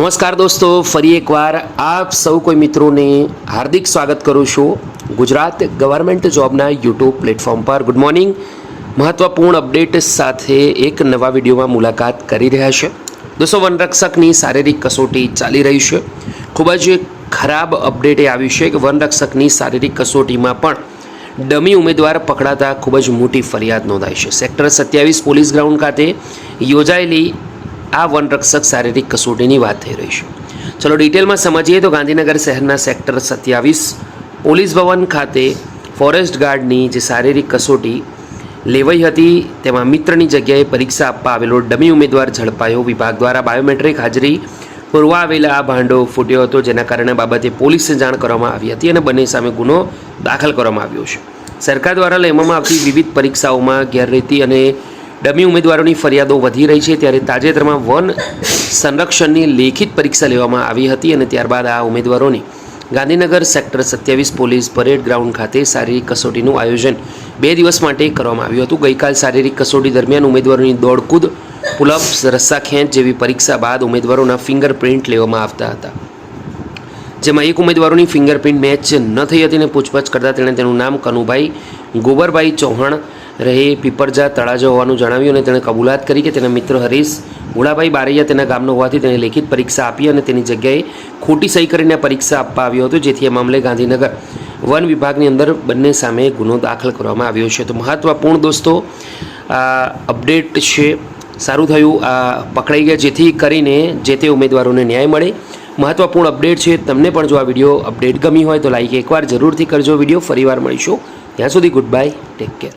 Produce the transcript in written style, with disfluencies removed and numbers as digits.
નમસ્કાર દોસ્તો, ફરી એકવાર આપ સૌ કોઈ મિત્રોને હાર્દિક સ્વાગત કરું છું ગુજરાત ગવર્મેન્ટ જોબના યુટ્યુબ પ્લેટફોર્મ પર। Good morning. મહત્વપૂર્ણ અપડેટ સાથે એક નવા વિડીયોમાં મુલાકાત કરી રહ્યા છે દોસ્તો। વનરક્ષકની શારીરિક કસોટી ચાલી રહી છે। ખૂબ જ ખરાબ અપડેટ એ આવ્યું છે કે વનરક્ષકની શારીરિક કસોટીમાં પણ ડમી ઉમેદવાર પકડાતા ખૂબ જ મોટી ફરિયાદ નોંધાઈ છે। સેક્ટર 27 પોલીસ ગ્રાઉન્ડ ખાતે યોજાયેલી આ વનરક્ષક શારીરિક કસોટીની વાત થઈ રહી છે। ચલો ડિટેલમાં સમજીએ તો ગાંધીનગર શહેરના સેક્ટર 27 પોલીસ ભવન ખાતે ફોરેસ્ટ ગાર્ડની જે શારીરિક કસોટી લેવાઈ હતી તેમાં મિત્રની જગ્યાએ પરીક્ષા આપવા આવેલો ડમી ઉમેદવાર ઝડપાયો। વિભાગ દ્વારા બાયોમેટ્રિક હાજરી પૂરવા આવેલા આ ભાંડો ફૂટ્યો હતો, જેના કારણે બાબતે પોલીસને જાણ કરવામાં આવી હતી અને બંને સામે ગુનો દાખલ કરવામાં આવ્યો છે। સરકાર દ્વારા લેવામાં આવતી વિવિધ પરીક્ષાઓમાં ગેરરીતિ અને ડમી ઉમેદવારોની ફરિયાદો વધી રહી છે, ત્યારે તાજેતરમાં વન સંરક્ષણની લેખિત પરીક્ષા લેવામાં આવી હતી અને ત્યારબાદ આ ઉમેદવારોની Gandhinagar sector 27 police parade ground ખાતે શારીરિક કસોટીનું આયોજન 2 દિવસ માટે કરવામાં આવ્યું હતું। ગઈકાલ શારીરિક કસોટી દરમિયાન ઉમેદવારોની દોડકૂદ, પુલઅપ્સ, રસ્સા ખેંચ જેવી પરીક્ષા બાદ ઉમેદવારોના ફિંગરપ્રિન્ટ લેવામાં આવતા હતા, જેમાં એક ઉમેદવારોની ફિંગરપ્રિન્ટ મેચ ન થઈ હતી અને પૂછપરછ કરતાં તેણે તેનું નામ કનુભાઈ ગોબરભાઈ ચૌહાણ રહે પીપરજા તળાજા હોવાનું જણાવ્યું અને તેણે કબૂલાત કરી કે તેના મિત્ર હરીશ ગુલાભાઈ બારૈયા તેના ગામનો હોવાથી તેણે લેખિત પરીક્ષા આપી અને તેની જગ્યાએ ખોટી સહી કરીને પરીક્ષા આપવા આવ્યો હતો, જેથી આ મામલે ગાંધીનગર વન વિભાગની અંદર બંને સામે ગુનો દાખલ કરવામાં આવ્યો છે। તો મહત્વપૂર્ણ દોસ્તો આ અપડેટ છે, સારું થયું આ પકડાઈ ગયા, જેથી કરીને જે તે ઉમેદવારોને ન્યાય મળે। મહત્વપૂર્ણ અપડેટ છે। તમને પણ જો આ વિડીયો અપડેટ ગમી હોય તો લાઈક એકવાર જરૂરથી કરજો। વિડીયો ફરીવાર મળીશું, ત્યાં સુધી ગુડ બાય, ટેક કેર।